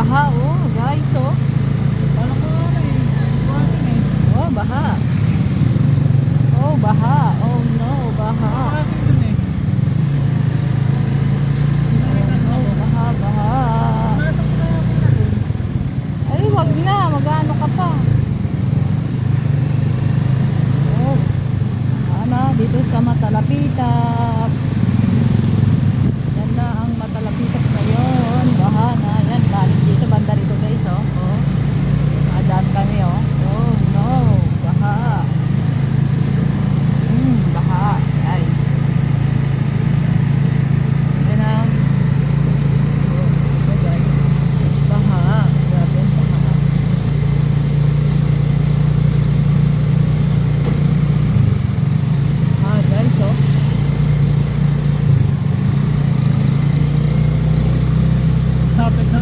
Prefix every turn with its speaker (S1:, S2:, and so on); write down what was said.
S1: baha oh, guys oh.
S2: Alam ko ano eh. Buhatin eh.
S1: Oh, baha. Oh, baha. Oh no, baha.
S2: Nakakasing dun eh.
S1: Oh, baha, baha.
S2: Pumasok na ako na.
S1: Ay, wag na. Mag-ano ka pa. Oh. Tama, dito sa Matalapitap. Yan na ang Matalapitap ngayon. Baha na. Yan, galing dito. Banda rito guys, oh. Oh. Nadaan kami, oh. Oh, no. Baha. Baha. Guys. Yan na. Oh, ito guys. Baha. Grabe ang baha. Guys, oh.
S2: Lapit na